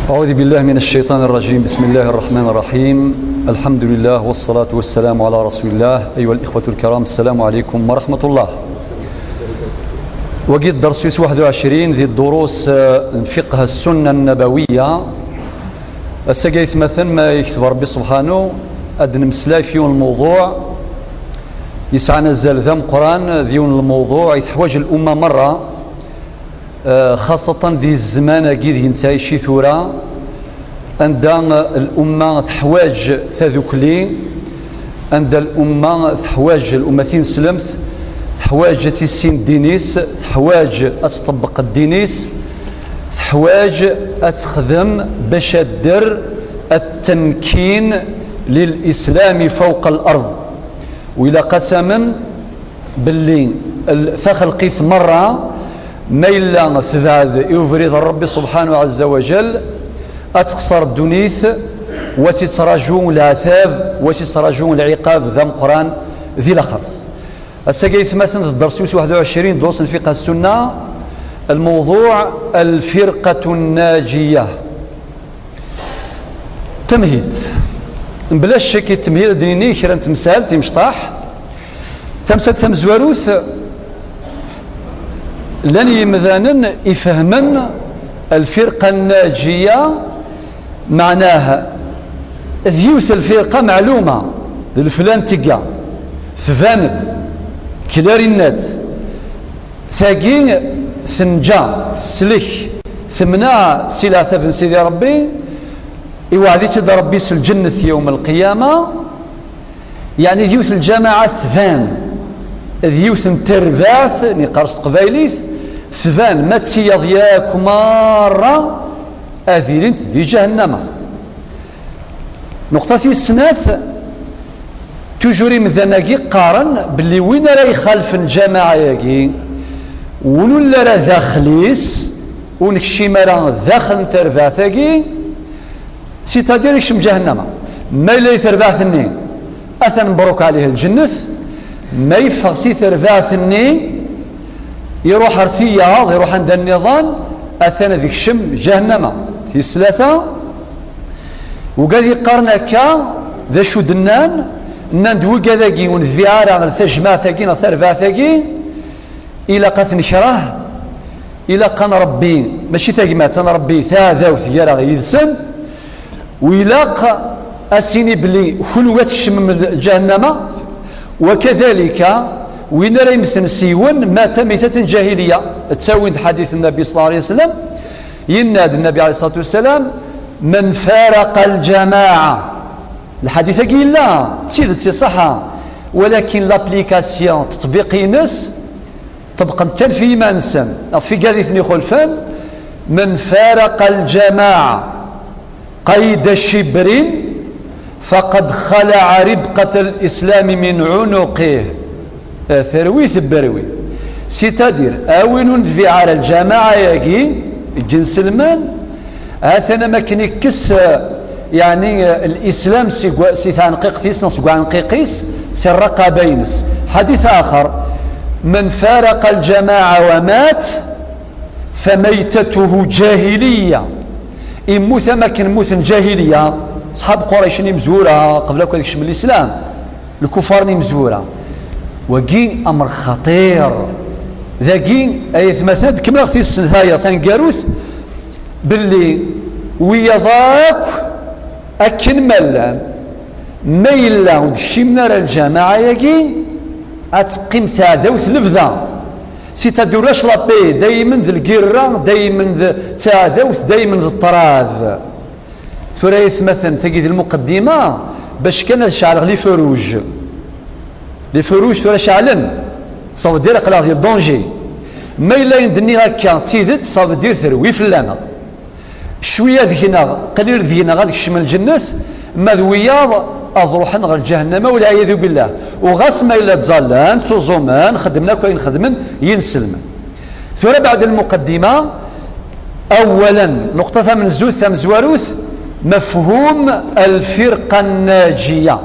أعوذ بالله من الشيطان الرجيم. بسم الله الرحمن الرحيم. الحمد لله والصلاة والسلام على رسول الله. أيها الإخوة الكرام، السلام عليكم ورحمة الله. وقيت درس 21 ذي الدروس فقه السنة النبوية. السجايث مثلا ما يكتب ربي سبحانه أدن مسلاي فيون الموضوع يسعى نزل ذم قرآن ذيون الموضوع يتحوج الأمة مرة خاصة ذي الزمان قيد ينتهي شي ثورة عند الأمة تحواج تذكلي، عند الأمة تحواج الأمتين سلمت، تحواج تسين دينيس، تحواج أتطبق الدينيس، تحواج أتخدم باش الدر التمكين للإسلام فوق الأرض. وإلى قسما باللي ثخلقيت مرة ما إلا ثباد يفرض الرب سبحانه عز وجل أتقصر الدنيث وتتراجون العذاب وتتراجون العقاب ذا القرآن ذي الأخرث. السجايث مثلا الدرس 21 دروس فقه السنة. الموضوع الفرقة الناجية. تمهيد بلاش شكي تمهيد ديني كرا تمثال تمشطاح تمثال تمزواروث لن يمذانا يفهمن الفرقة الناجية معناها ذيوث الفرقة معلومة للفلان تقع ثفاند كلارينات ثاقين ثنجا سلك ثمنا سلاسة في سيدي ربي يوعدي تدى ربي الجنة يوم القيامة. يعني ذيوث الجماعة ثفان ذيوث ترباث نقرص قبايليث ثفان ما تسيض ياك مرة أذيرين ذي جهنم. نقطة السناث تجري مثناقي قارن باللي وين راه يخالف الجماعة ياكي ولا راه داخليس ونكشي مرا داخل ترباثاكي سيتادير يكشم جهنم. ما إلا يترباثني أثن مبروك عليه الجنة، ما يفغسي ترباثني يروح ارثيا يروح عند النظام أثن ذيك شم جهنم في ثلاثة. وقال يقارنك ذا شو دنان ندوي كذاكي ونفيارا الثجماثاكي نثرباثاكي إلى قث نكره إلى قن ربي ماشي ثاقمات أنا ربي ثاذا وثيارا يدسن ويلاق أسيني بلي خلوات كشم جهنم. وكذلك وين راه يمثل سيون مات ميتة جاهلية تساوي حديث النبي صلى الله عليه وسلم يناد النبي عليه الصلاة والسلام من فارق الجماعة. الحديث قيل لا تسيد صحة ولكن لابليكاسيون تطبيقي ناس طبقا كان في ما انسان في قاذيثني خلفان من فارق الجماعة قيد شبر فقد خلع ربقة الإسلام من عنقه. ثرويث بروي سيتادير أول في على الجماعة يجي الجنس المال هذا ما كان يكس يعني الإسلام سيثانقيق ثيسنا سيثانقيقيس سرق بينس. حديث آخر من فارق الجماعة ومات فميتته جاهلية. إموث ما كان موث الجاهلية صحاب قريش مزورة قبل كل شيء من الإسلام الكفار مزورة وقي أمر خطير ذاقي أي مثلا كما أختي السنثايا ثانقاروث باللي ويضاك أكن ملان ما إلا ودشي من الجماعة يقي أتقيم ثاذوث لفظة سيتدورش لابي دايما ذي القرة دايما ذي تاذوث دايما ذي الطراذ. ثريث مثلا تجد المقدمة باش كان شعل لي فروج ترى شعلن صوب دير قلاغ ديال دونجي ما إلا يندني هكا تيدت صوب دير ثروي في اللامض شوية ذينا قليل ذينا غادي شمال الجنة ما ذوياض أضروحن غير جهنم والعياذ بالله. وغاس ما إلا تزالان سوزومان خدمنا كوين خدمن ينسلم. ثم بعد المقدمة أولا نقطة من زوث مزواروث مفهوم الفرقة الناجية.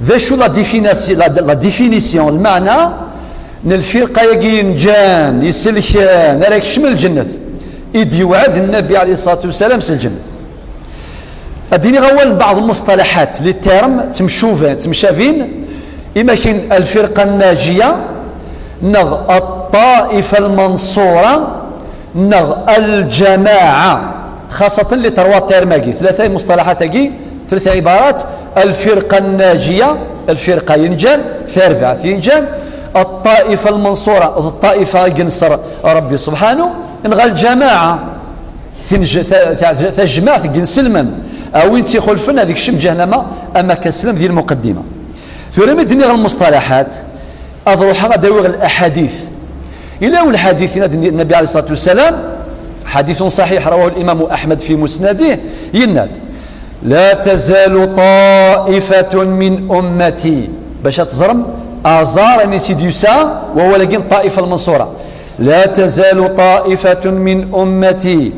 ذا شو لا ديفينيسيون المعنى ان الفرقة يجين جان يسلكان راك شمل الجنة إذ يوعد النبي عليه الصلاة والسلام في الجنة. اديني غوال بعض المصطلحات اللي تيرم تمشافين اما كاين الفرقه الناجيه نغ الطائفه المنصوره نغ الجماعه، خاصه اللي تروى تيرماكي ثلاثه مصطلحات هاكي، ثلاثه عبارات: الفرقه الناجيه، الفرقه ينجان ثارفع ينجان، الطائفه المنصوره الطائفه ينصر ربي سبحانه، نغ الجماعه تجمع سلما او انت خلفن هذيك الشم جهنم اما كسلم ذي المقدمه. ثم دني المصطلحات اضروح داوغ الاحاديث الى الحديث النبي عليه الصلاه والسلام حديث صحيح رواه الامام احمد في مسنده يناد: لا تزال طائفه من امتي، باش تزرم ازار سيديوسا وهو لكن الطائفه المنصوره، لا تزال طائفه من امتي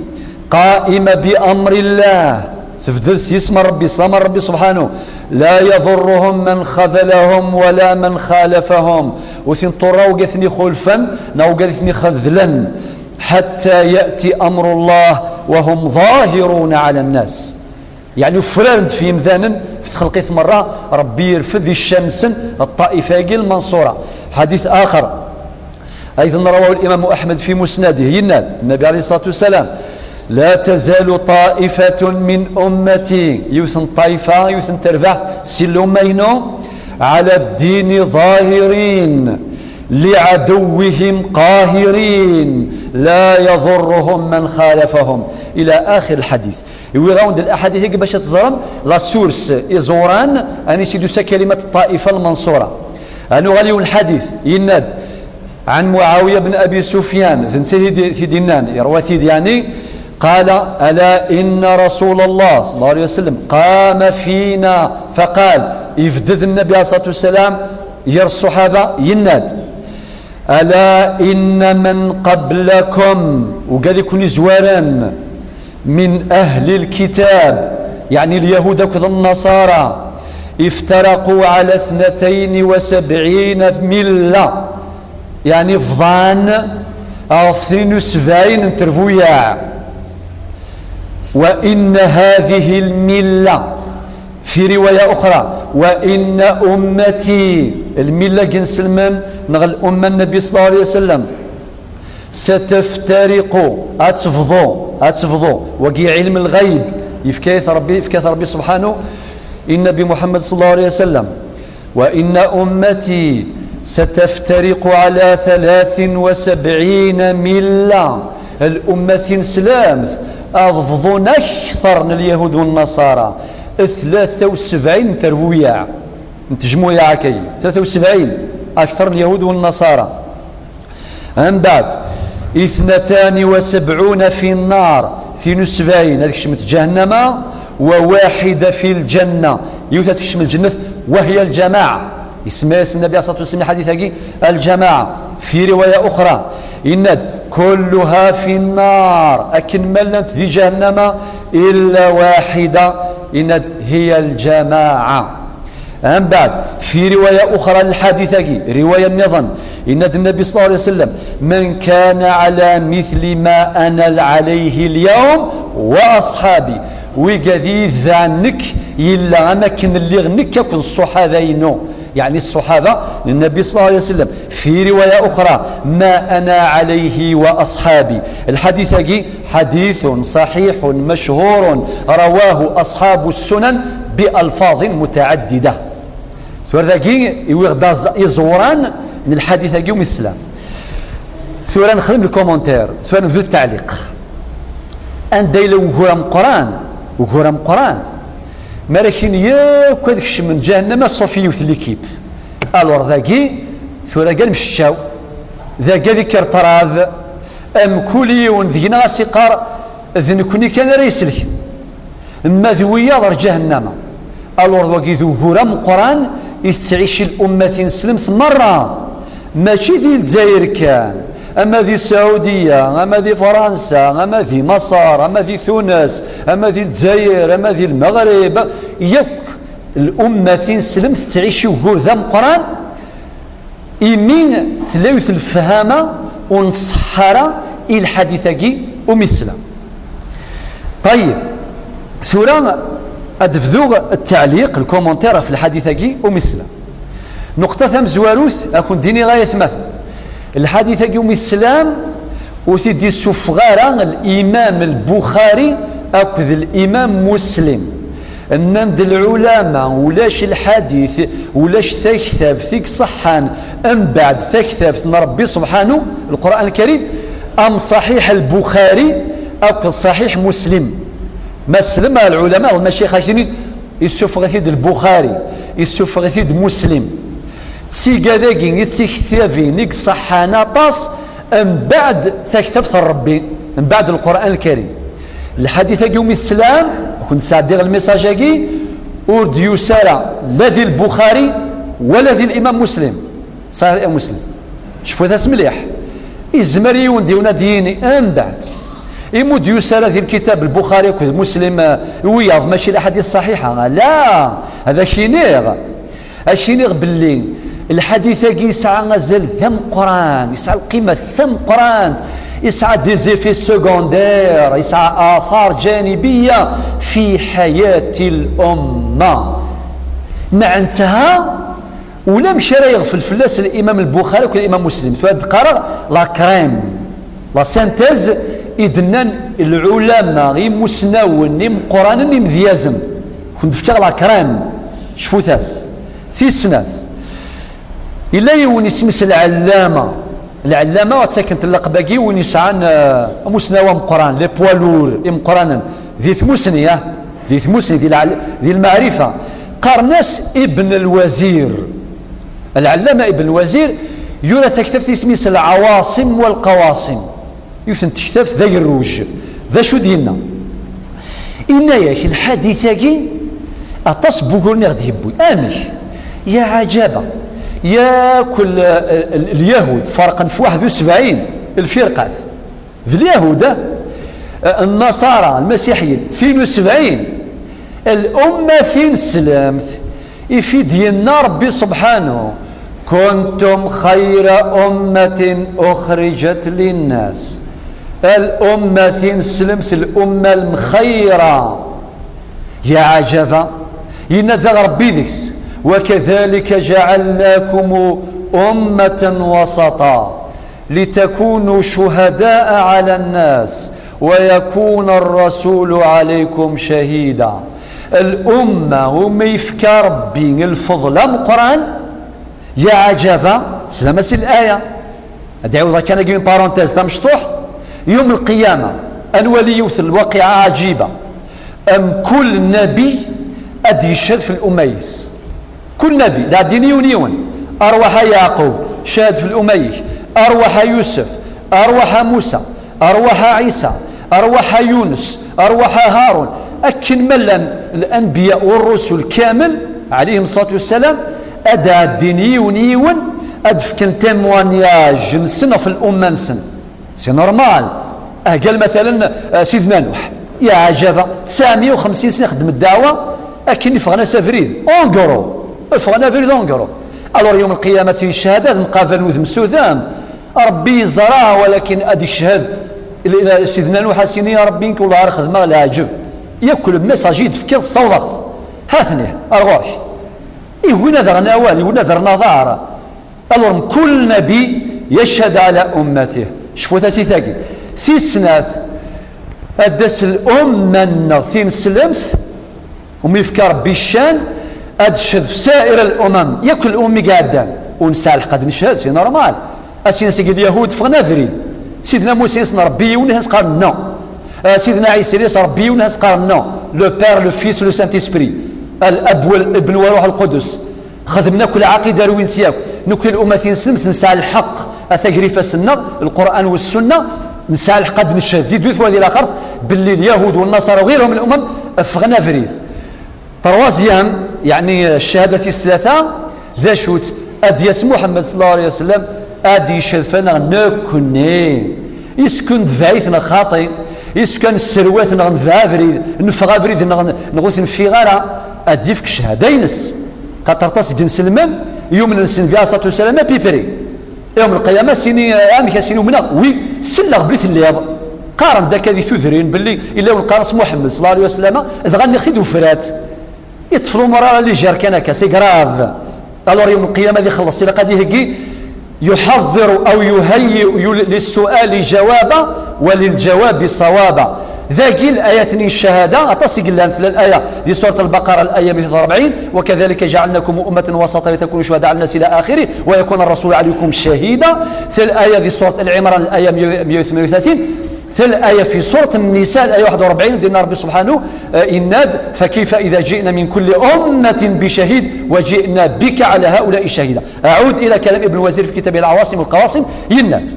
قائمة بأمر الله، تفدلس يسمى ربي صلى ربي سبحانه، لا يضرهم من خذلهم ولا من خالفهم، وثين طرا وقثني خلفا نوقثني خذلا حتى يأتي أمر الله وهم ظاهرون على الناس. يعني فرند في مثانا في خلقية مرة ربي يرفذ الشمس الطائفة المنصورة. حديث آخر أيضا رواه الإمام أحمد في مسنده يناد النبي عليه الصلاة والسلام: لا تزال طائفة من أمتي، يوثن طائفة يوثن ترفع سلومينو على الدين ظاهرين لعدوهم قاهرين لا يضرهم من خالفهم، إلى آخر الحديث. يوغاوند الأحاديث هيك باش تزرم لا سورس إزوران أني سيدوسا كلمة الطائفة المنصورة. أنو غاليو الحديث يناد عن معاوية بن أبي سفيان في دينان يروى يعني قال: ألا إن رسول الله صلى الله عليه وسلم قام فينا فقال، يفدد النبي عليه الصلاة والسلام ير الصحابة يناد: ألا إن من قبلكم، وقال يكون زوارا من أهل الكتاب يعني اليهود والنصارى، افترقوا على 72 ملة، يعني فضان أو 72 ترفوياع. وإن هذه الملة في رواية أخرى وإن أمتي الملة جنس المن نغ الأمة النبي صلى الله عليه وسلم ستفترق أتفضوا وقي علم الغيب يفكيث ربي سبحانه النبي محمد صلى الله عليه وسلم: وإن أمتي ستفترق على 73 ملة، الأمة سلام أضفضون أكثر من اليهود والنصارى 73 ترويع نتجموا يا عكي 73 أكثر من اليهود والنصارى. من بعد 72 في النار 72 هذيك شمت جهنم، وواحدة في الجنة يوثت شمل الجنة وهي الجماعة. اسمها النبي عليه الصلاة والسلام حديث هاكي الجماعة. في رواية أخرى إن كلها في النار أكن ملت في جهنم إلا واحدة إن هي الجماعة. من بعد في رواية أخرى الحديث هاكي رواية النظام إن النبي صلى الله عليه وسلم: من كان على مثل ما أنا عليه اليوم وأصحابي، وقذي ذانك إلا أماكن اللي غنك يكون الصحابينو، يعني الصحابة للنبي صلى الله عليه وسلم. في رواية أخرى: ما أنا عليه وأصحابي. الحديث هاكي حديث صحيح مشهور رواه أصحاب السنن بألفاظ متعددة. ثورذاكي يزوران من الحديث هاكي ومسلم. ثورة نخدم الكومنتير، ثورة نبذل التعليق. أن دايلة وغرام قران مالكين ياك هذاك الشيء من جهنم الصوفي يوث ليكيب. الور ذاكي ثورة قال مشاو ذاك ذكر طراذ ام كوليون ذينا سقار ذنكوني كان ريسلك ماذوية ضر جهنم. الور ذاكي ذو غرام قران يستعيش الأمة سلمت مرة، ماشي ذي الجزائر كان، أما ذي السعودية، أما ذي فرنسا، أما ذي مصر، أما ذي تونس، أما ذي الجزائر، أما ذي المغرب، يك الأمة سلمت تعيش وقور ذا مقران إمين ثلاث الفهامة ونصحرة إلى الحديثة ومسلم. طيب ثورة أدفذو التعليق الكومنتير في الحديث كي ومثله نقطة ثم زواروث أكون ديني غاية مثل الحديث كي السلام وثدي السفغارة الإمام البخاري أكذ الإمام مسلم النند العلماء ولاش الحديث ولاش تكثب ثيك صحان أم بعد تكثب ربي سبحانه القرآن الكريم أم صحيح البخاري أو صحيح مسلم مسلم العلماء المشايخ يسوف ثيد البخاري يسوف ثيد مسلم تسيقاذاكي يتسيكثافي نيك صحانا طاس من بعد تكثبت ربي من بعد القرآن الكريم الحديث يوم السلام كنت ساعدير الميساجاكي ورد يسارع لا ذي البخاري ولا ذي الإمام مسلم صحيح مسلم شوفوا ذا مليح الزمريون ديونا ديني من بعد يمود يسارع ذي الكتاب البخاري وكذا مسلم وياض ماشي الأحاديث الصحيحة لا هذا شينيغ باللي الحديث يسعى غزل ثم قران يسعى القيمة ثم قران يسعى ديزيفي سكوندير يسعى آثار جانبية في حياة الأمة مع انتهى ولا مشى يغفل فلاس الإمام البخاري والإمام مسلم تقرا لا كريم لا سانتيز إذن العلماء غير مسنون نيم قران نيم ذيازم كنت فتغ لا كريم شفو ثاس في السناث إلا يوني سمس العلامة وتاكنت اللقباقي ونسعان مسنوى مقران لي بوالور مقرانا ذي ثموسني ذي المعرفة قرناس ابن الوزير العلامة ابن الوزير يورا تكتب اسميس العواصم والقواصم يوثن تشتف ذا الروج ذا شو دينا إنا ياك الحديثاكي أطاس بوغورني غدي يبوي آمش يا عجبا يا كل اليهود فرقا في 71 الفرقات ذي اليهود النصارى المسيحيين 72 الأمة فين سلامت يفيد ديالنا ربي سبحانه كنتم خير أمة أخرجت للناس الأمة فين سلمت الأمة المخيرة يا عجبا ينذر ربي ذكس وكذلك جعلناكم أمة وسطا لتكونوا شهداء على الناس ويكون الرسول عليكم شهيدا الأمة وما يفكى ربي الفضل القرآن يا عجبا سلامس الآية أدعو ذا كان يجي من بارونتيز دا مشطوح يوم القيامة الولي يوث الواقعة عجيبة أم كل نبي أدي يشهد في الأميس كل نبي لا دينيون أرواح يعقوب شهد في الأميس أرواح يوسف أرواح موسى أرواح عيسى أرواح يونس أرواح هارون أكن ملن الأنبياء والرسل كامل عليهم الصلاة والسلام أدى دينيون أدفكن تيموانياج نسن في الأمة نسن سي نورمال قال مثلا سيدنا نوح يا عجبا 950 سنة خدم الدعوة أكن فغنا سافريد أونغورو فغنا فريد أونغورو ألور يوم القيامة في الشهادات مقابل وذم سوذام ربي زراها ولكن أدي الشهاد سيدنا نوح سيني يا ربي نقول له خدمة لا عجب يأكل مساجيد في كير الصوضغط هاثني أرغوش وين ذر نوال وين ذر نظارة ألور كل نبي يشهد على أمته شوفوا ثاسي في سناث أدس الأمة في سلمث وميفكر بالشان أدشد في سائر الأمم يأكل أمي قاعدة ونسالح قد نشهد سي نورمال أسينا سيقول اليهود فغنافري سيدنا موسى يسنا ربي ونهز قال نو سيدنا عيسى يسنا ربي ونهز قال نو لو بير لو فيس لو سانت اسبري الأب والابن والروح القدس خدمنا كل عقيدة روين سياك نكل الأمة تنسلم نسال الحق أثقريف السنة القرآن والسنة نسال قد نشهد دي دوث وهذه الآخر باللي اليهود والنصارى وغيرهم من الأمم فغنا فريد تروازيام يعني الشهادة الثلاثة ذا شوت أديس محمد صلى الله عليه وسلم أدي يشهد فانا نكوني يسكن دفايتنا خاطي يسكن السروات نفغافريد نفغافريد نغوث نفيغارا أدي فيك شهادينس قطرطاس جنس المن يوم نسن فيها صلاة والسلام بيبري يوم القيامة سيني آمك سيني ومنا وي سلغ بليث اللياض قارن داك هذه تذرين باللي إلا والقارص محمد صلى الله عليه وسلم إذا غني خيد وفرات يطفلوا مرة اللي جار كان سي كراف. الور يوم القيامة اللي خلص إلا قد يهقي يحضر أو يهيئ للسؤال جوابا وللجواب صوابا. ذاكي الآية 2 الشهادة أتصق لها مثل الآية في سورة البقرة الآية 140 وكذلك جعلناكم أمة وسطا لتكونوا شهداء على الناس إلى آخره ويكون الرسول عليكم شهيدا. في الآية في سورة العمران الآية 138 في الآية في سورة النساء الآية 41 دينا ربي سبحانه إناد فكيف إذا جئنا من كل أمة بشهيد وجئنا بك على هؤلاء شهيدا. أعود إلى كلام ابن الوزير في كتابه العواصم والقواصم يناد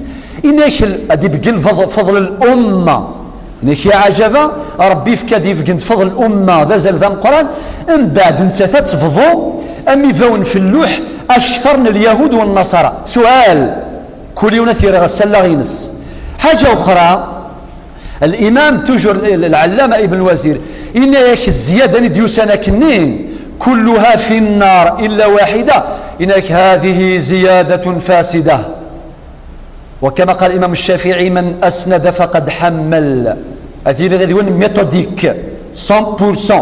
إنك أدي فضل الأمة نخي عجبا ربي فكادي فقند فضل الأمة ذا زال ذا القرآن من بعد نتثات تفضو أمي فون في اللوح أكثر من اليهود والنصارى. سؤال كل ينثير غسل غينس. حاجة أخرى الإمام توجر العلامة ابن الوزير إن ياك الزيادة نديوسانا كنين كلها في النار إلا واحدة إنك هذه زيادة فاسدة. وكما قال الإمام الشافعي من أسند فقد حمل. هذه غادي ميثوديك 100%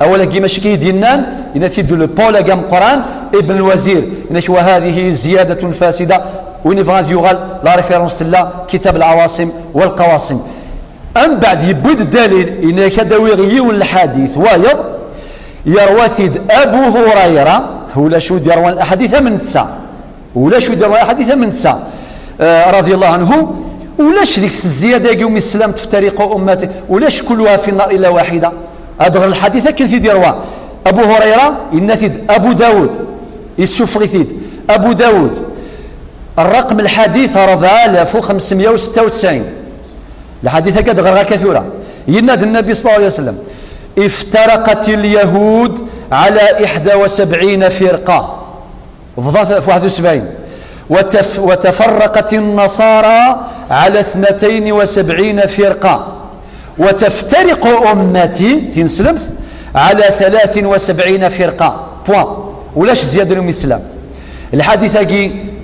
أولا كيما شكي دينان ينثي دو لو بولا قام قرآن ابن الوزير إنك وهذه زيادة فاسدة وين فغاد يغال لا ريفيرونس لا كتاب العواصم والقواصم. أم بعد يبد الدليل إنك داوي الحديث وايض يروثد أبو هريرة ولا شو يروى الأحاديث من تسع ولا شو يروى الأحاديث من تسع رضي الله عنه ولاش ديك الزيادة يوم السلام تفترق أمته ولاش كلها في النار إلا واحدة. هذا الحديث كيف يروى أبو هريرة ينثد أبو داود يسوفغيثيد أبو داود الرقم الحديث 4596 الحديث قد غرغة كثيرة يناد النبي صلى الله عليه وسلم افترقت اليهود على 71 فرقة في 71 وتفرقت النصارى على 72 فرقة وتفترق أمتي في نسلمت على 73 فرقة بوان ولاش زيادة لهم الإسلام. الحديث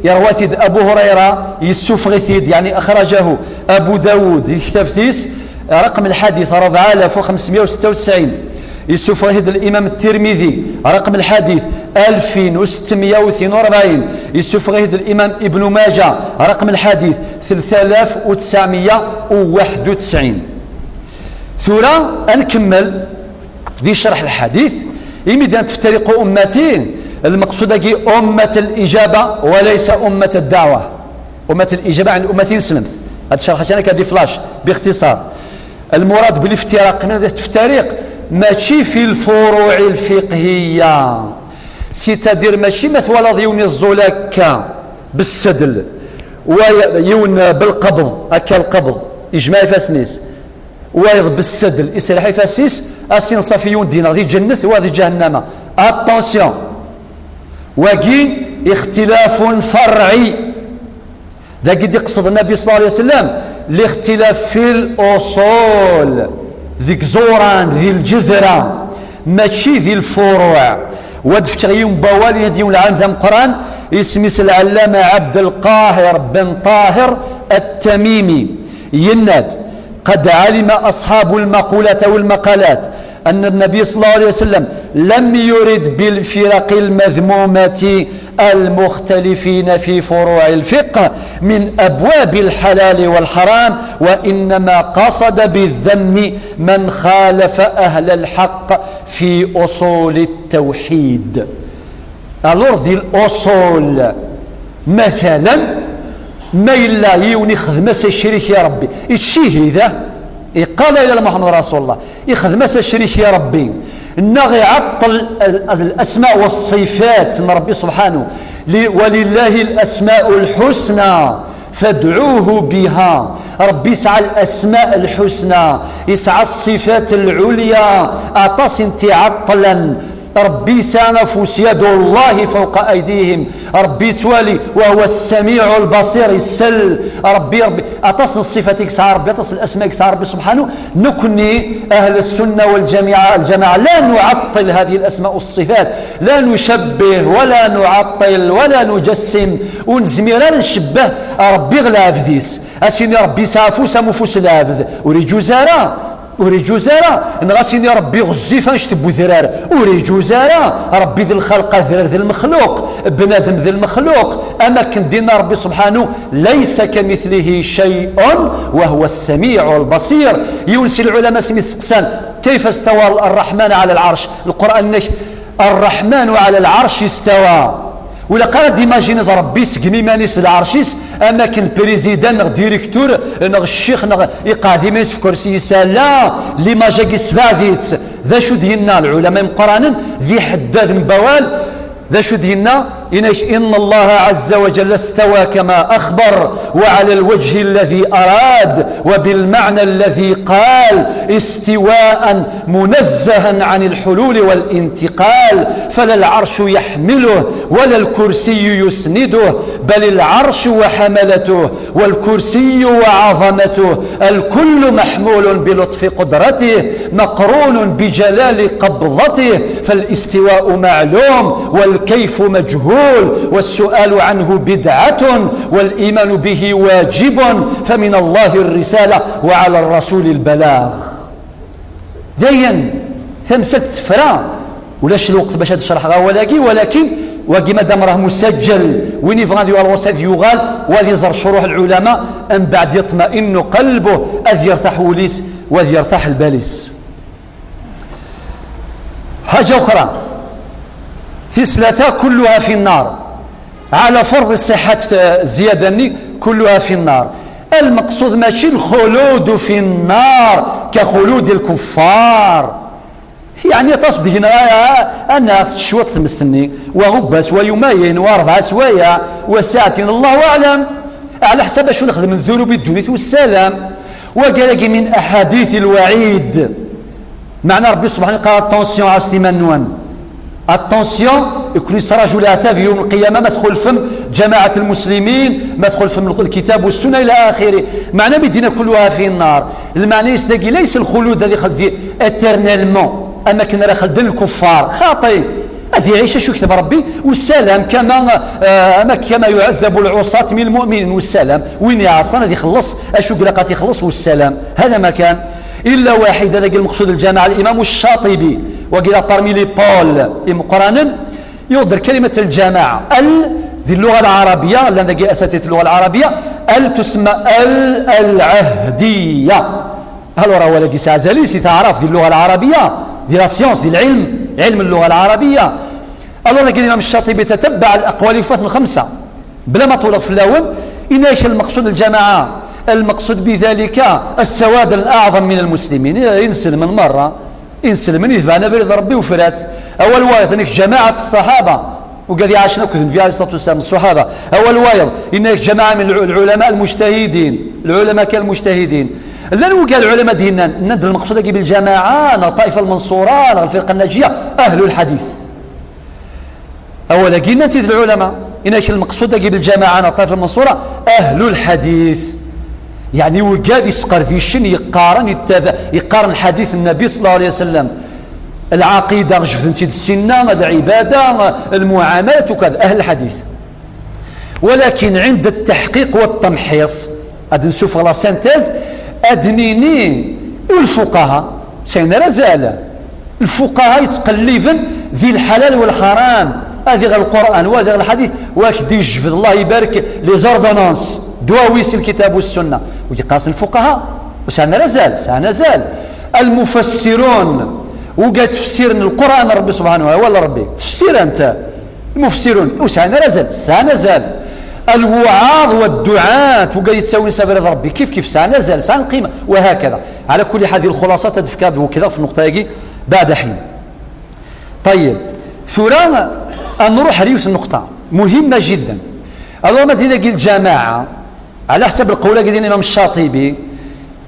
يروثد أبو هريرة يسوفغيثيد يعني أخرجه أبو داود يكتب ثيس رقم الحديث 4596 يسوفغيث الإمام الترمذي رقم الحديث 2642 يسوفغيث الإمام ابن ماجه رقم الحديث 3991. ثورة نكمل ذي شرح الحديث إمدان تفترق أمتين المقصود أمة الإجابة وليس أمة الدعوة. أمة الإجابة عن أمتين سلمت هذا شرحت أنا كدي فلاش باختصار. المراد بالافتراق تفترق ماشي في الفروع الفقهية سيتادير ماشي مثل ضيون الزلك بالسدل ويون بالقبض أكل القبض إجماع فاسنيس ويض بالسدل إسرحي فاسيس أسين صفيون دينا ذي جنة وذي جهنم. أتنسيون وقي اختلاف فرعي ذا قد يقصد النبي صلى الله عليه وسلم الاختلاف في الأصول ذيك زوران ذي الجذرة ماشي ذي الفروع. ودفتغيون بوالي هديون العام ذا القرآن اسمي العلامة عبد القاهر بن طاهر التميمي يناد قد علم أصحاب المقولة والمقالات أن النبي صلى الله عليه وسلم لم يرد بالفرق المذمومة المختلفين في فروع الفقه من أبواب الحلال والحرام وإنما قصد بالذم من خالف أهل الحق في أصول التوحيد. الأرض الأصول مثلا ما إلا يوني خدمة الشريك يا ربي يتشيه ذا قال إلى محمد رسول الله يخذ مسا الشريك يا ربي النغي عطل الأسماء والصفات من ربي سبحانه ولله الأسماء الحسنى فادعوه بها. ربي يسعى الأسماء الحسنى يسعى الصفات العليا أعطاس انت عطلا ربي سانفس يد الله فوق أيديهم ربي توالي وهو السميع البصير السل ربي أتصل الصفات يكسع ربي أتصل الأسماء يكسع ربي سبحانه. نكني أهل السنة والجماعة لا نعطل هذه الأسماء والصفات لا نشبه ولا نعطل ولا نجسم ونزمير نشبه ربي غلافذيس أسيني ربي سافوس مفوس لافذ وريجو زارا وريجوز نغاسيني ربي غزيفا نشتبو ذرار وريجوز ربي ذي الخلق ذرار ذي المخلوق بنادم ذي المخلوق أما كن دينا ربي سبحانه ليس كمثله شيء وهو السميع البصير. يونسي العلماء سميت سقسان كيف استوى الرحمن على العرش؟ القرآن الرحمن على العرش استوى ولا قال ديماجين ربي سقمي مانيس العرشيس اما كان بريزيدان نغ ديريكتور نغ الشيخ نغ يقعد يميس في كرسي لا لما جاكي سفاذيت ذا شو دينا العلماء مقرانا ذي حداد مبوال ذا شو دينا إن الله عز وجل استوى كما أخبر وعلى الوجه الذي أراد وبالمعنى الذي قال استواء منزها عن الحلول والانتقال فلا العرش يحمله ولا الكرسي يسنده بل العرش وحملته والكرسي وعظمته الكل محمول بلطف قدرته مقرون بجلال قبضته فالاستواء معلوم والكيف مجهول والسؤال عنه بدعة والإيمان به واجب فمن الله الرسالة وعلى الرسول البلاغ. ذين ثمسة فرا ولاش الوقت باش تشرح ولكن واقي مادام راه مسجل وين يبغى الوسط يغال وذي زر شروح العلماء ان بعد يطمئن قلبه اذ يرتاح وليس واذ يرتاح الباليس. حاجة أخرى ثلاثة كلها في النار على فرض الصحة الزيادة كلها في النار. المقصود ماشي الخلود في النار كخلود الكفار يعني تصدقنا أنا شوط المستني وغبس ويمين واربع سوايا وساعتين الله أعلم على حسب شو نخدم من ذنوب الدنيا والسلام. وقال من أحاديث الوعيد معنى ربي سبحانه قال اتونسيون على سليمان نوان اتونسيون يكون رجل عثا في يوم القيامه ما تدخل فم جماعه المسلمين ما تدخل فم الكتاب والسنه الى اخره. معنى بدينا كلها في النار المعنى يستقي ليس الخلود الذي خلد اترنالمون اما كنا راه خلدين الكفار خاطئ هذه عيشه شو كتب ربي والسلام كما يعذب العصاة من المؤمنين والسلام وين يعصان هذه يخلص اشو قلقات يخلص والسلام هذا ما كان الا واحد. هذا المقصود الجامع الامام الشاطبي وقيل طرمي لي بول قرانا يقدر كلمه الجماعه ذي اللغه العربيه لان اساتذه اللغه العربيه تسمى العهديه. هل راه ولا كيسازالي سي تعرف ذي اللغه العربيه ذي لا سيونس ذي علم اللغه العربيه. الله قال الامام الشاطبي تتبع الاقوال فات الخمسه بلا ما طولق في اللون إناش المقصود الجماعه المقصود بذلك السواد الاعظم من المسلمين ينسل من مره ينسل من يذبعنا بريد ربي وفرات اول وايض انك جماعه الصحابه وقال يعاشنا كذن في عليه الصلاه والسلام الصحابه اول وايض انك جماعه من العلماء المجتهدين العلماء كالمجتهدين لأنه قال العلماء دينا ندر المقصود بالجماعة الطائفة المنصورة الفرقة الناجية أهل الحديث أولا قلنا تيذ العلماء إنك المقصود بالجماعة الطائفة المنصورة أهل الحديث يعني وقال يسقر ذي الشن يقارن الحديث النبي صلى الله عليه وسلم العقيدة جفذنتي السنة العبادة المعاملات وكذا أهل الحديث. ولكن عند التحقيق والتمحيص هذا نشوف لا سينتيز أدنيني والفقهاء سين رزالة الفقهاء يتقلبن ذي الحلال والحرام هذه القرآن وهذا الحديث واكدي يجفذ الله يبارك لي زوردونانس دواويس الكتاب والسنة ويقاس الفقهاء وسانا زال المفسرون وقد تفسيرن القرآن ربي سبحانه ولا ربي تفسير أنت المفسرون وسانا زال الوعاظ والدعاة وقال يتساوي سبيل ربي كيف سنزل القيمة وهكذا. على كل هذه الخلاصات تفكاد وكذا في النقطة يجي بعد حين. طيب ثوران نروح ريوس النقطة مهمة جدا. اللهم دينا قيل جماعة على حسب القولة قيل الإمام الشاطبي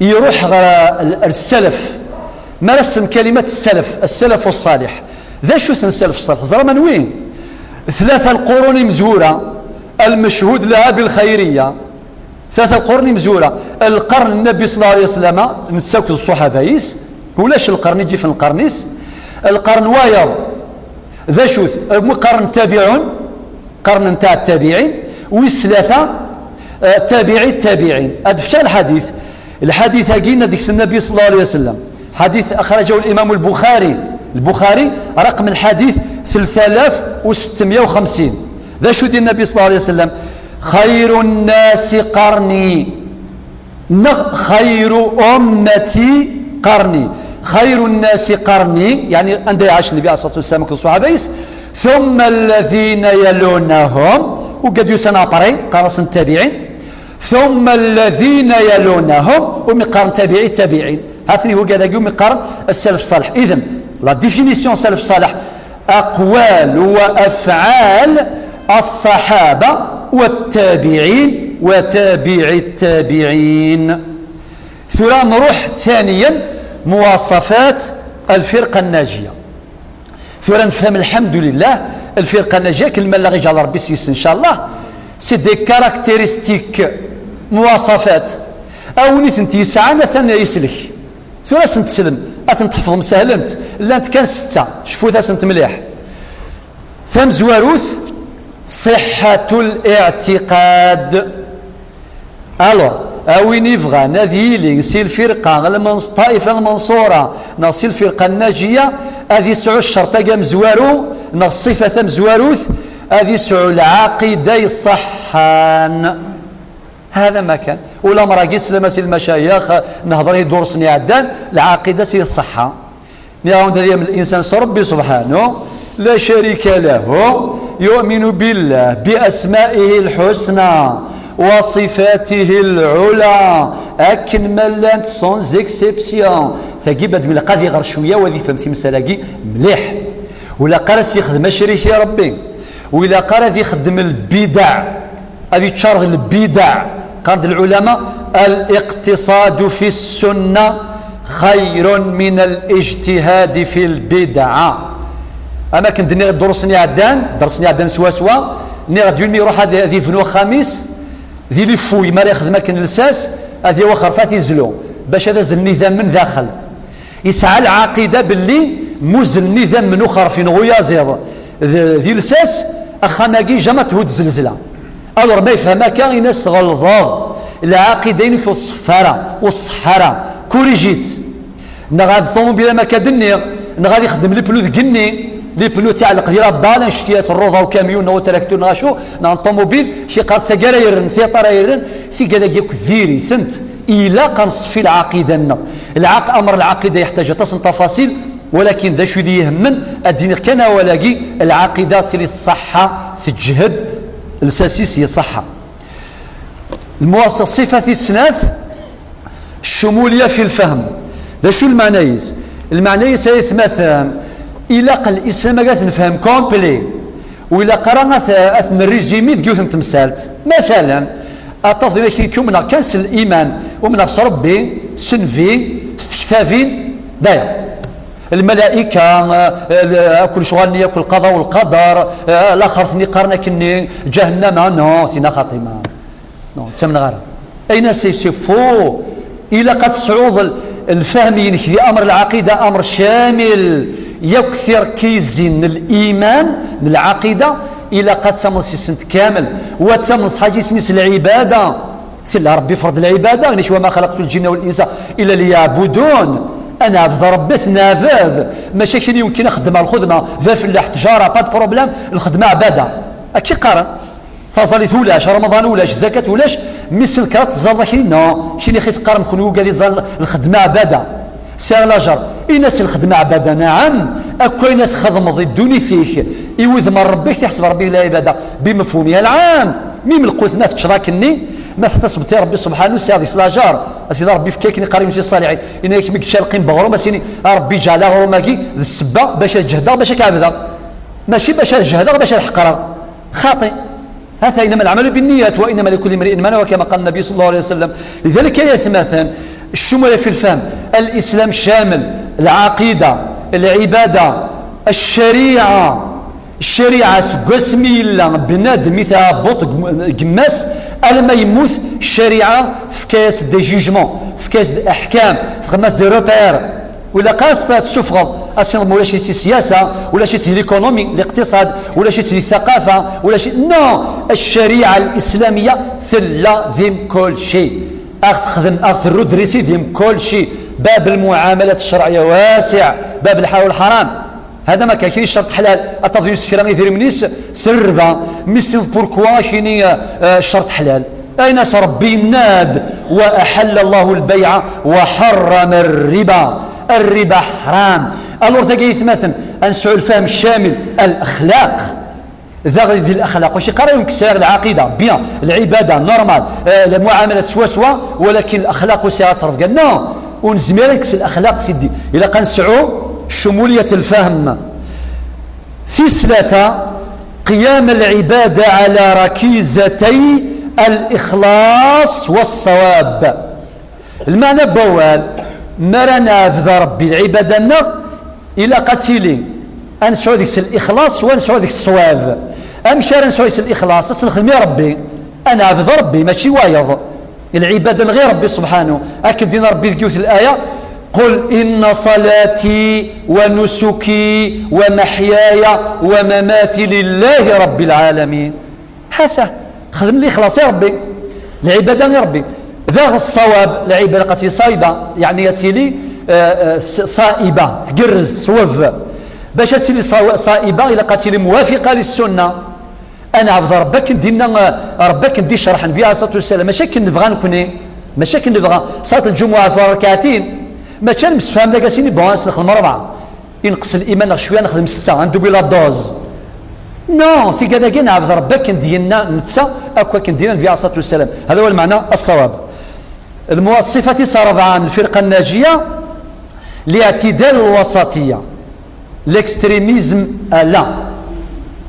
يروح السلف ما رسم كلمة السلف والصالح ذا شو السلف الصالح زرا من وين 3 القرون مزورة المشهود لها بالخيرية 3 القرون مزورة القرن النبي صلى الله عليه وسلم نتساوك الصحابة ولاش القرن يجي في القرنيس القرن وايض ذا شوث قرن تابعون قرن نتاع التابعين والثلاثة تابعي التابعين أدفشا الحديث قلنا ديك النبي صلى الله عليه وسلم حديث أخرجه الإمام البخاري رقم الحديث 3650. ذا شو دي النبي صلى الله عليه وسلم: خير الناس قرني، خير أمتي قرني. خير الناس قرني يعني عند عاش النبي عليه الصلاة والسلام كالصحابة، ثم الذين يلونهم، وقد يسناطرين قرص التابعين، ثم الذين يلونهم، ومقارن تابعي التابعين. هذا هو قد يقول مقارن السلف الصالح. إذن لا ديفينيسيون سلف صالح: أقوال وأفعال الصحابة والتابعين وتابع التابعين. ثم نروح ثانيا مواصفات الفرقة الناجية. ثم نفهم الحمد لله الفرقة الناجية كلمة لا غيجعل ربي سيس إن شاء الله، سي دي كاركتيرستيك، مواصفات أو نيثن تيسعان ثانية يسلك ثم سنتسلم أثن تحفظ مسهلنت لا أنت كان 6 شفوث أسنت مليح. ثم زواروث صحة الاعتقاد. ألو أوين يبغى نذيلي سي الفرقة الطائفة المنصورة نصي الفرقة الناجية هذه سعو الشرطة قام زوارو نصيفة مزواروث هذه سعو العقيدة الصحان. هذا ما كان ولا مراقيس لما سي المشايخ نهضره دورسني عدان العقيدة سي الصحة. نعم ديال الإنسان ربي سبحانه لا شريك له، يؤمن بالله بأسمائه الحسنى وصفاته العلى أكملت سونز اكسبسيون. فجيبت من قاضي غير شويه وذي فهمتي مسالاكي مليح، ولا قرس يخدم شريك يا ربي، ولا قرس يخدم البدع هذه تشارغ البدع. قال العلماء: الاقتصاد في السنة خير من الاجتهاد في البدعة. أما كنت درسني عدان سوا ني غادي يروح هذه فنو خميس ذي لي فوي ما ياخذ ما كان لساس هذه وخر فات يزلو باش هذا النظام من داخل يسعى العقيدة باللي موز النظام من اخر في نغويا زير ذي لساس اخاناكي جا ما تهود زلزله. الور ما يفهمها كان الناس غلظاظ العقيدين في الصفاره والصحراء كوريجيت نغاد الطوموبيل ما كدني نغادي يخدم لي بلو ذكني لي بلو تاع القديره الضاله شتيات الروضه وكاميون وتراكتور نغاشو نا الطوموبيل شي قارت سكاره يرن ثيطره يرن في كذا كثيري ثمت الى كنصفي العقيده امر العقيده يحتاج تصن تفاصيل، ولكن ذا شو دي يهمن الدين كان ولاقي العقيده اللي الصحه تجهد الساسيس هي صحه. المواصف صفه الثلاث الشموليه في الفهم. ذا شو المعنيز؟ المعنيز مثلا الى قال الاسلام قالت نفهم كومبلي وإلا قرانا اثن الريزيمي ذكيوث تمثالت مثلا أتفضل كيكم من كنس الإيمان ومن ربي سنفي استكثافين داير الملائكة كل شغالني كل قضاء والقدر الآخر ثني قرنا كني جهنم نو ثنا خاتمة نو تسمى غير أين سيفو إلى قد صعود الفهمين في أمر العقيدة أمر شامل يكثر كيزين الإيمان من العقيدة إلى قد تمنص سنت كامل وتمنص حاجة اسمس العبادة في الله ربي فرض العبادة نشوى وما خلقت الجن والإنس إلا ليعبدون أنا عبد ربي نافذ ماشي يمكن أخدم الخدمة ذا في الله تجارة باد بروبلام الخدمة عبادة أكي قارن فصلت ولاش رمضان ولاش زكاة ولاش مثل كرات الزرخين نو شيني خيط قارن خنو قال يزال الخدمة عبادة سير لاجر إناس الخدمة عبادة نعم أكوين تخدم ضدوني فيك إيوذ من ربك تحسب ربي لا عبادة بمفهومها العام ميم القوت ما تشراكني ما تحتسب ربي سبحانه سيادي لاجر أسيد ربي فكيكني قريب سي الصالحين إنك ميك شالقين بغرو مسيني ربي جعله رماكي السبة باش الجهدة باش كعبدة ماشي باش الجهدة باش الحقرة خاطئ. هذا إنما العمل بالنيات وإنما لكل امرئ ما نوى كما قال النبي صلى الله عليه وسلم. لذلك يثمثا الشمول في الفهم الإسلام شامل العقيدة العبادة الشريعة قسمي الله بنادم مثل بوط قماس ألما يموت الشريعة في كاس دي جيجمون في كاس دي أحكام في خماس دي روبير ولا قاسطة السفغ أصلا ولا شيء السياسة ولا شيء الإيكونومي الاقتصاد ولا شيء الثقافة ولا شيء نو الشريعة الإسلامية ثلا ذم كل شيء أخذ الرد ريسي ذم كل شيء باب المعاملات الشرعية واسع، باب الحلال والحرام هذا ما كاين شرط حلال أطفي يسكران يدير منيس سرفا ميسين بوركوا شيني شرط حلال أين ربي ناد وأحل الله البيع وحرم الربا، الربا حرام. ألور تقيث مثلا أنسعوا الفهم الشامل الأخلاق ذا ذي الأخلاق واش يقرأ ينكسر العقيدة بيان العبادة نورمال المعاملة سوا ولكن الأخلاق وسيرة تصرف قال نو ونزميركس الأخلاق سيدي إلا قنسعوا شمولية الفهم. في ثلاثة قيام العبادة على ركيزتي الإخلاص والصواب. المعنى بوال مرنا في ربي العبادة النغ إلى قتيلي أنسعو ذيك الإخلاص وأنسعو ذيك الصواب. أمشار أنسعو ذيك الإخلاص أسنخدمي ربي أنا عبد ربي ماشي وايض العبادة غير ربي سبحانه. أكد دين ربي ذكيوت الآية قل إن صلاتي ونسكي ومحياي ومماتي لله رب العالمين. هذا خدم الإخلاص يا ربي العبادة يا ربي. ذا الصواب العبادة قتي صايبة يعني يتيلي صائبة تقرز تصوف باش تسيلي صائبة إلى قتيلي موافقة للسنة. أنا عبد ربك ندينا ربك ندي شرحا فيها الصلاة والسلام ماشي كنبغى نكوني ماشي كنبغى صلاة الجمعة ثلاث ركعتين ما كان مسفهم ذاك سيني بوانس نخدم 4 ينقص الإيمان شوية نخدم 6 ندوبي لا دوز نو في كذا كاين عبد ربك ندينا نتسا أكوا كندينا فيها الصلاة والسلام. هذا هو المعنى الصواب. المواصفة صار عن الفرقة الناجية لاعتدال الوسطية الاكستريميزم لا.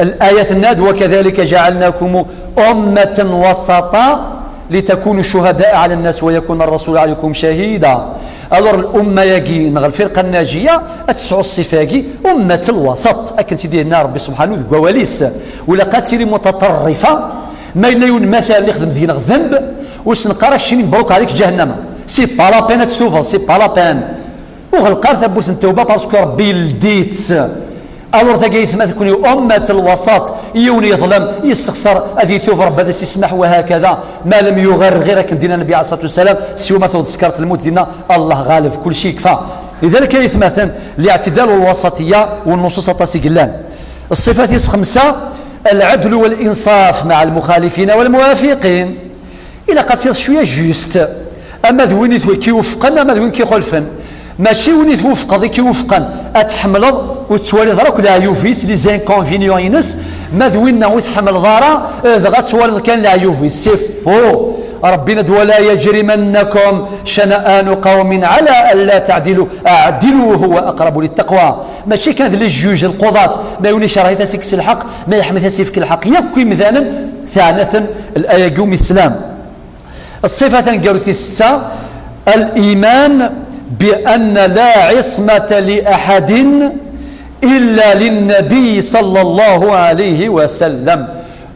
الآية الناد وكذلك جعلناكم أمة وسطا لتكونوا شهداء على الناس ويكون الرسول عليكم شهيدا. ألور الأمة يجي نغ الفرقة الناجية أتسعو الصفاقي أمة الوسط أكل تدينا ربي سبحانه القواليس ولا قاتل متطرفة ما يليون مثلا اللي يخدم ذينا الذنب وسنقارك شيني مبروك عليك جهنم سي با لا بين تتوفى سي با لا بين وغلقار ثبوت التوبة باسكو ربي لديت. ألور ثقيث ما تكون أمة الوسط يوني يظلم يستخسر أذي ثوف رب هذا يسمح وهكذا ما لم يغر غيرك دينا النبي عليه الصلاة والسلام سيو مثل تذكرت الموت دينا الله غالب كل شيء كفى. لذلك يتمثل الاعتدال والوسطية والنصوص التسجلان. الصفات 5 العدل والإنصاف مع المخالفين والموافقين. إلى قد شوية جوست أما ذوين كيوفقا أما ذوين كيخلفا ماشي وني توفق ذيك وفقا اتحملض وتسوالي ضرك لا يوفيس لي زانكونفينيون ينس ما ذوينا وتحمل ضارا غتسوالي كان لا يوفيس سي فو. ربنا ولا يجرمنكم شنآن قوم على الا تعدلوا اعدلوا هو اقرب للتقوى. ماشي كان لي الجوج القضاة ما يونيش راه تسكس الحق ما يحمل تسيفك الحق يكوي مثلا ثانثا الايه قوم الاسلام. الصفه قالوا 6 الايمان بأن لا عصمة لأحد إلا للنبي صلى الله عليه وسلم.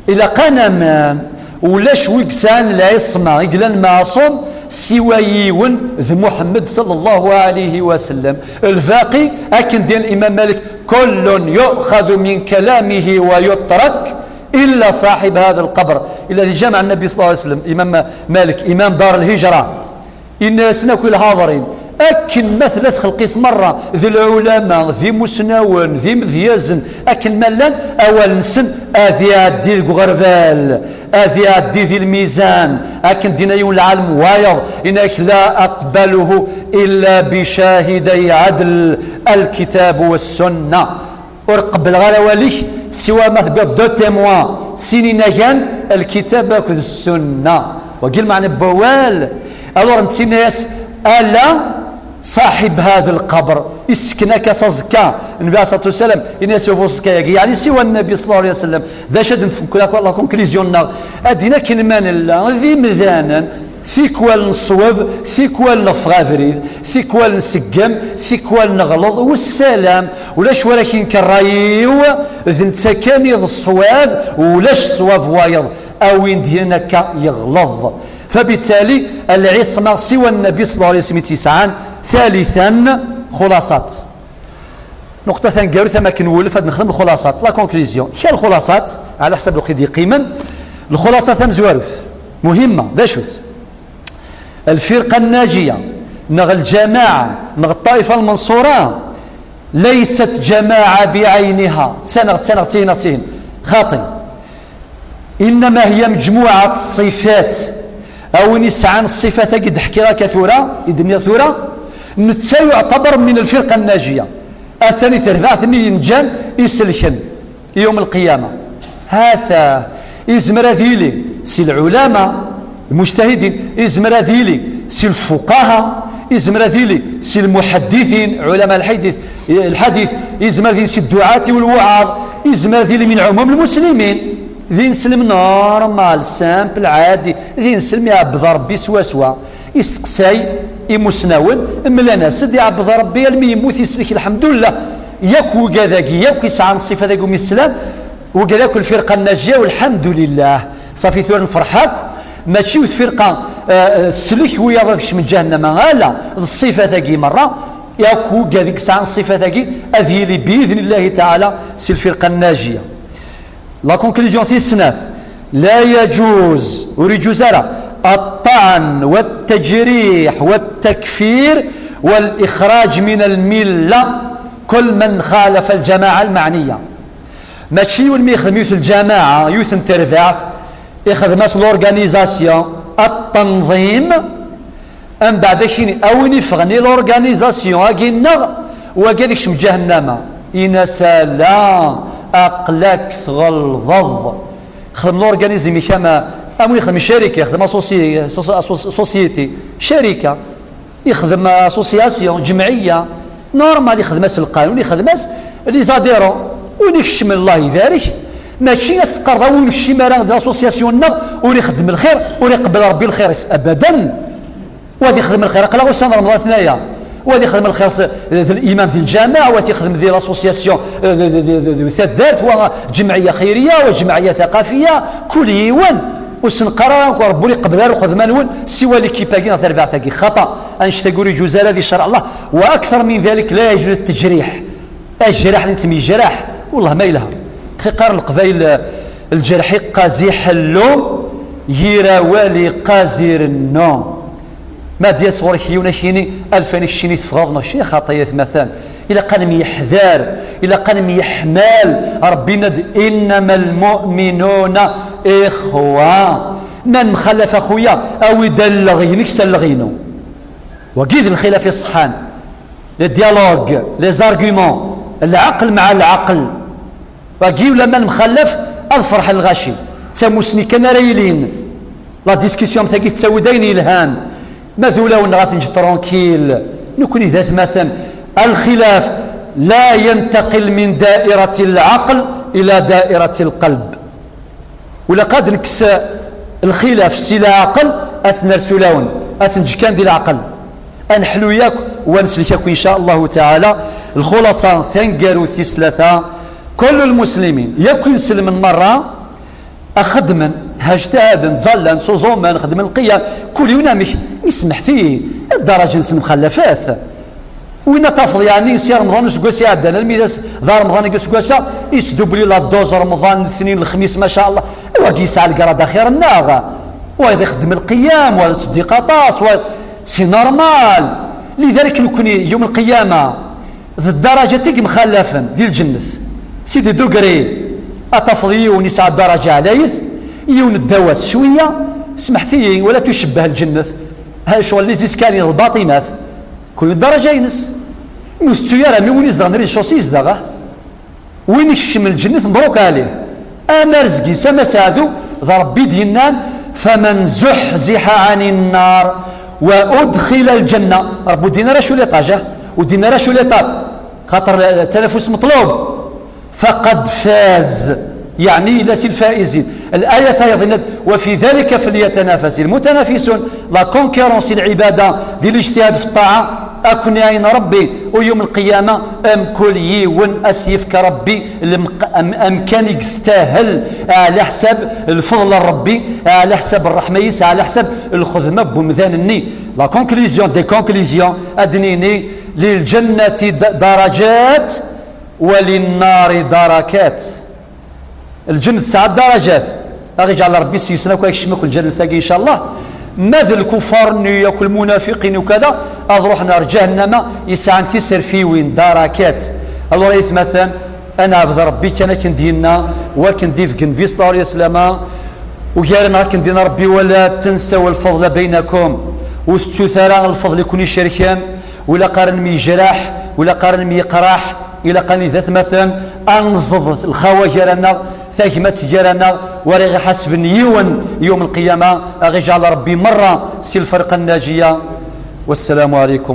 إلى قنمان ولاش وكسان العصمة يقلن معصوم سوايون ذي محمد صلى الله عليه وسلم. الباقي أكن دين الإمام مالك كل يؤخذ من كلامه ويترك إلا صاحب هذا القبر الذي جمع النبي صلى الله عليه وسلم. إمام مالك إمام دار الهجرة الناس ناكل حاضرين أكن مثلث خلقيت مرة ذي العلماء ذي مسنون ذي مذيازن أكن ملان أول نسن أذي عدي الغربال أذي عدي ذي الميزان أكن دينا يون العالم وايض إنك لا أقبله إلا بشاهدي عدل الكتاب والسنة. ورقبل غير سوى مثل دو تيموان سنين كان الكتاب وكذ السنة وقيل معنى بوال ألور نسيناس ألا صاحب هذا القبر اسكنك صزكا النبي عليه الصلاه والسلام الناس يفوسكا يعني سوى النبي صلى الله عليه وسلم ذا شد نفكر الله كونكليزيون ادينا كلمان الله ذي مذانا ثيكوال نصوف ثيكوال نفغافريد ثيكوال نسقم ثيكوال نغلظ والسلام ولاش ولكن كرايو ذن تكاني الصواب ولاش صواب وايض او دينك يغلظ. فبالتالي العصمة سوى النبي صلى الله عليه وسلم 9. ثالثا خلاصات نقطة ثانية قالوا ثم كنولف هاد نخدم الخلاصات لا كونكليزيون. هي الخلاصات على حسب الوقت قيما الخلاصة ثم زواروث مهمة ذا شوت الفرقة الناجية نغ الجماعة نغ الطائفة المنصورة ليست جماعة بعينها تين خاطئ، إنما هي مجموعة الصفات أو نسعان الصفات قد حكيها كثورة إذن ثورة نتساوي يعتبر من الفرقة الناجية الثاني ثلاثة ينجان يسلكن يوم القيامة. هذا إزمر ذيلي سي العلماء المجتهدين، إزمر ذيلي سي الفقهاء، إزمر ذيلي سي المحدثين علماء الحديث، إزمر ذيلي سي الدعاة والوعاظ، إزمر ذيلي من عموم المسلمين. ذي نسلم نورمال سامبل عادي، ذي نسلم يعبد ربي سوا يستقساي يمسناول ملا ناس يعبد ربي المي يموت يسلك الحمد لله ياك وكذاكي ياك يسعى الصفه ذاك من السلام وكذاك الفرقه الناجيه والحمد لله صافي ثور نفرحك ماشي الفرقه سلك ويا ذاك من جهنم لا الصفه ذاك مره ياك وكذاك سعى الصفه ذاك اذيلي باذن الله تعالى سي الفرقه الناجيه. لا كونكليزيون في السناف لا يجوز وريجوز الطعن والتجريح والتكفير والإخراج من الملة كل من خالف الجماعة المعنية. ماشي والمي يخدم يوث الجماعة يوث انترفاف يخدم ماس لورغانيزاسيون التنظيم أم بعد شيني أوني فغني لورغانيزاسيون أجينا وقالكش من جهنم إن سلام أقلك تغلظظ خدم لورغانيزم كما أمو يخدم شركة يخدم سوسيتي شركة يخدم اسوسياسيون جمعية نورمال يخدم القانون يخدم لي زاديرون ونكش من الله ذلك ماشي يستقر ونكشي مران ديال اسوسياسيون ونخدم الخير ونقبل ربي الخير ابدا وهذا يخدم الخير قلا غسان رمضان ثنايا وهذا يخدم الخير الامام في الجامع وهذا يخدم ديال اسوسياسيون ثدارت وجمعيه خيريه وجمعيه ثقافيه كل يوم وسنقرا وربي يقبلها وخذ مالون سوى ليكيباكي تربع ثاقي خطا انشتاقوري جوزاله ذي شرع الله واكثر من ذلك لا يجوز التجريح الجراح اللي تمي جراح والله ما يلها قار القبائل الجرحي قازي حلو يرا والي قازير النوم ما ديال صغور كيونا شيني الفاني الشيني تفغضنا شي خطيات مثلا الى قان يحذر الى قان يحمال ربي ند انما المؤمنون اخوه من مخلف اخويا او يدلغ ينكس لغينو وكيد الخلاف الصحان لي ديالوج لي زارغومون العقل مع العقل وكيو لما المخلف الفرح الغاشي تموسني كان رايلين لا ديسكسيون ثاقي تساوي داين الهان ماذولا ونغاث نجي ترونكيل نكون ذات مثلا الخلاف لا ينتقل من دائرة العقل إلى دائرة القلب ولقد نكس الخلاف سلا عقل أثنى رسولون أثنى كان دي العقل أنحلو ياك ونسلكك إن شاء الله تعالى. الخلاصة ثنقروا ثلاثة كل المسلمين يكون سلم مرة أخدما هاجتهادا ظلا صوزوما نخدم القيام كل يوم يسمح فيه الدرجة نسن مخلفات وين تفضل يعني سي رمضان سكواسي عدنا الميداس ذا رمضان سكواسا يسدوبلي لا دوز رمضان الاثنين الخميس ما شاء الله واقي يسعى القرا خير الناغه وهذا يخدم القيام وهذا تصدي قطاس سي نورمال. لذلك نكون يوم القيامه ذي الدرجه تيجي مخلفا ديال الجنه سيدي دوغري اتفضي ونسعى الدرجه عليث يون الدواس شويه اسمح فيه ولا تشبه الجنه ها شو اللي زيسكاني الباطنات كل درجة ينس مستويرة من وين يزغنري الشوسيز داغا وين يشم الجنة مبروك عليه أما رزقي سما سادو ذا ربي دينان فمن زحزح عن النار وأدخل الجنة ربو دينا راه شو اللي طاجه ودينا راه شو اللي طاب خاطر التنافس مطلوب فقد فاز يعني لا سي الفائزين. الآية ثانية وفي ذلك فليتنافس المتنافسون لا كونكيرونس العبادة ذي الاجتهاد في الطاعة أكون عين ربي ويوم القيامة أم كل يون أسيفك ربي أمكانك استاهل على حساب الفضل الربي على حساب الرحمة يسعى على حساب الخدمة بمذانني. لا كونكليزيون دي كونكليزيون أدنيني للجنة درجات وللنار دركات. الجنة 9 درجات أغي جعل ربي سيسنا كويك شمك الجنة ثاقي إن شاء الله ماذا الكفار ياكل المنافقين وكذا اروح نار جهنم يسعن تسر في وين دركات. الله مثلا انا عبد ربي كان كندينا وكندي في النبي صلى الله عليه وسلم ويارنا كندينا ربي ولا تنسوا الفضل بينكم وتثرى الفضل يكون شركان ولا قارن ميجرح ولا قارن ميقراح الى قال ذات مثلا انزض الخواجرنا ثاكمت جيرنا ورغي حسب يون يوم القيامه اغي جعل ربي مره سي الفرقه الناجيه. والسلام عليكم.